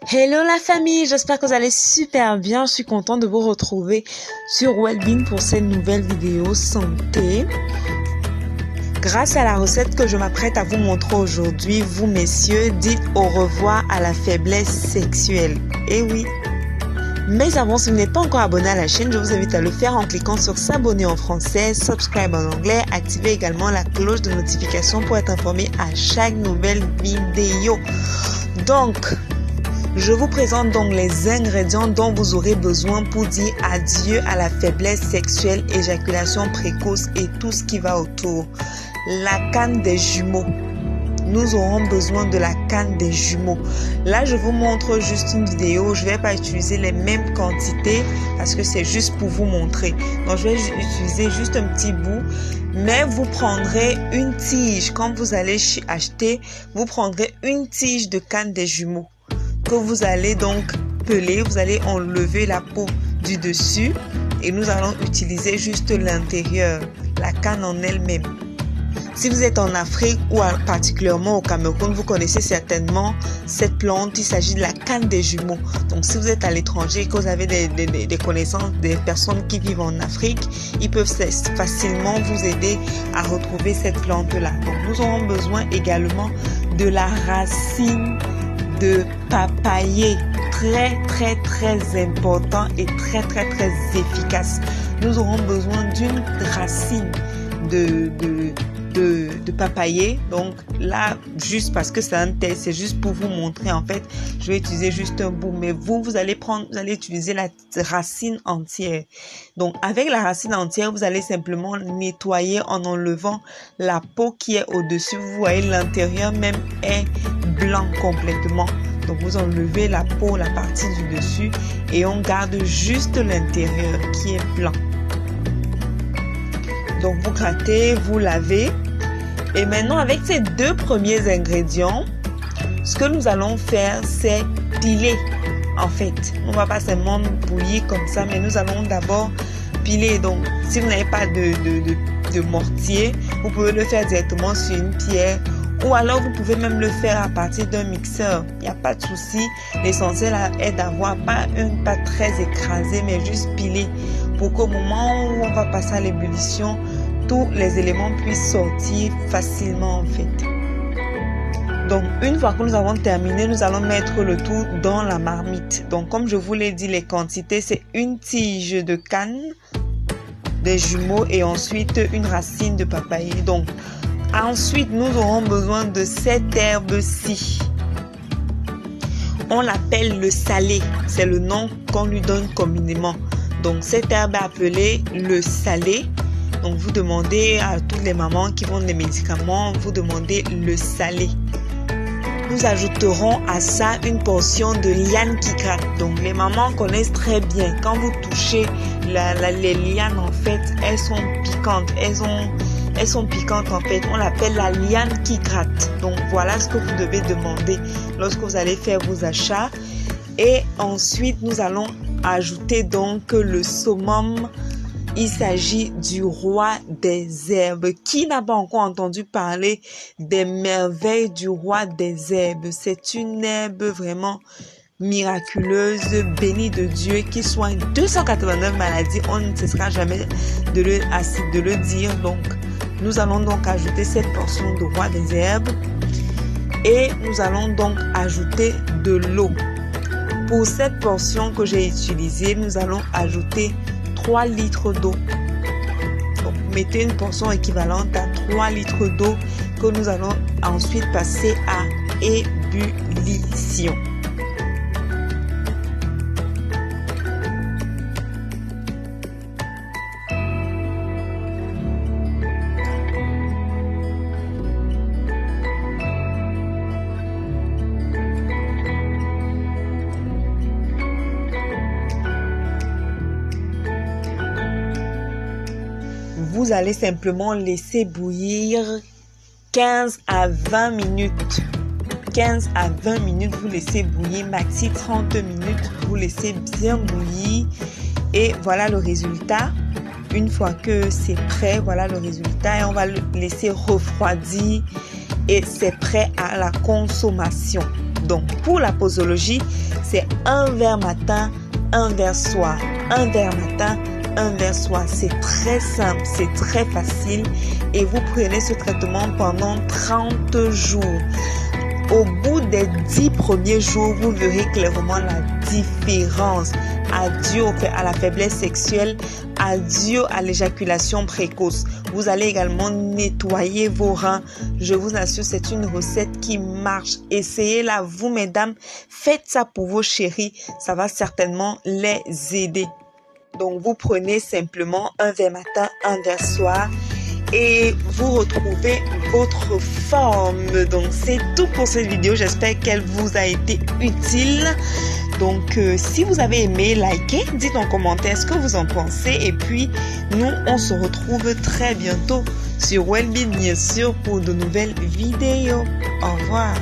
Hello la famille, j'espère que vous allez super bien. Je suis contente de vous retrouver sur Wellbeing pour cette nouvelle vidéo santé. Grâce à la recette que je m'apprête à vous montrer aujourd'hui, vous messieurs, dites au revoir à la faiblesse sexuelle. Et oui. Mais avant, si vous n'êtes pas encore abonné à la chaîne, je vous invite à le faire en cliquant sur s'abonner en français, subscribe en anglais, activez également la cloche de notification pour être informé à chaque nouvelle vidéo. Donc, je vous présente donc les ingrédients dont vous aurez besoin pour dire adieu à la faiblesse sexuelle, éjaculation précoce et tout ce qui va autour. La canne des jumeaux. Nous aurons besoin de la canne des jumeaux. Là, je vous montre juste une vidéo. Je ne vais pas utiliser les mêmes quantités parce que c'est juste pour vous montrer. Donc, je vais utiliser juste un petit bout. Mais vous prendrez une tige. Quand vous allez acheter, vous prendrez une tige de canne des jumeaux que vous allez donc peler. Vous allez enlever la peau du dessus et nous allons utiliser juste l'intérieur, la canne en elle-même. Si vous êtes en Afrique ou particulièrement au Cameroun, vous connaissez certainement cette plante. Il s'agit de la canne des jumeaux. Donc, si vous êtes à l'étranger et que vous avez des connaissances des personnes qui vivent en Afrique, ils peuvent facilement vous aider à retrouver cette plante-là. Donc, nous aurons besoin également de la racine de papayer. Très important et très efficace. Nous aurons besoin d'une racine de papayer. Donc là, juste parce que c'est un test, c'est juste pour vous montrer. En fait, je vais utiliser juste un bout, mais vous allez utiliser la racine entière. Donc avec la racine entière, vous allez simplement nettoyer en enlevant la peau qui est au-dessus. Vous voyez, l'intérieur même est blanc complètement. Donc vous enlevez la peau, la partie du dessus, et on garde juste l'intérieur qui est blanc. Donc vous grattez, vous lavez. Et maintenant, avec ces deux premiers ingrédients, ce que nous allons faire, c'est piler. En fait, on ne va pas seulement bouillir comme ça, mais nous allons d'abord piler. Donc, si vous n'avez pas de mortier, vous pouvez le faire directement sur une pierre. Ou alors, vous pouvez même le faire à partir d'un mixeur. Il n'y a pas de souci. L'essentiel est d'avoir pas une pâte très écrasée, mais juste piler. Pour qu'au moment où on va passer à l'ébullition, tous les éléments puissent sortir facilement en fait. Donc, une fois que nous avons terminé, nous allons mettre le tout dans la marmite. Donc, comme je vous l'ai dit, les quantités, c'est une tige de canne, des jumeaux et ensuite une racine de papayer. Donc, ensuite, nous aurons besoin de cette herbe-ci. On l'appelle le salé. C'est le nom qu'on lui donne communément. Donc, cette herbe est appelée le salé. Donc, vous demandez à toutes les mamans qui vendent des médicaments, vous demandez le salé. Nous ajouterons à ça une portion de liane qui gratte. Donc, les mamans connaissent très bien. Quand vous touchez les lianes, en fait, elles sont piquantes. Elles sont piquantes en fait. On l'appelle la liane qui gratte. Donc, voilà ce que vous devez demander lorsque vous allez faire vos achats. Et ensuite, nous allons ajouter donc le summum. Il s'agit du roi des herbes. Qui n'a pas encore entendu parler des merveilles du roi des herbes? C'est une herbe vraiment miraculeuse, bénie de Dieu, qui soigne 289 maladies. On ne cessera jamais de le dire. Donc, nous allons donc ajouter cette portion de roi des herbes. Et nous allons donc ajouter de l'eau. Pour cette portion que j'ai utilisée, nous allons ajouter 3 litres d'eau. Donc, mettez une portion équivalente à 3 litres d'eau que nous allons ensuite passer à ébullition. Vous allez simplement laisser bouillir 15 à 20 minutes. 15 à 20 minutes, vous laissez bouillir. Maxi 30 minutes, vous laissez bien bouillir. Et voilà le résultat. Une fois que c'est prêt, voilà le résultat. Et on va le laisser refroidir. Et c'est prêt à la consommation. Donc, pour la posologie, c'est un verre matin, un verre soir. Un verre matin, un verre soir. C'est très simple, c'est très facile. Et vous prenez ce traitement pendant 30 jours. Au bout des 10 premiers jours, vous verrez clairement la différence. Adieu à la faiblesse sexuelle, adieu à l'éjaculation précoce. Vous allez également nettoyer vos reins. Je vous assure, c'est une recette qui marche. Essayez-la, vous mesdames. Faites ça pour vos chéris. Ça va certainement les aider. Donc, vous prenez simplement un verre matin, un verre soir. Et vous retrouvez votre forme. Donc, c'est tout pour cette vidéo. J'espère qu'elle vous a été utile. Donc, si vous avez aimé, likez, dites en commentaire ce que vous en pensez. Et puis, nous, on se retrouve très bientôt sur Wellbeing, bien sûr, pour de nouvelles vidéos. Au revoir.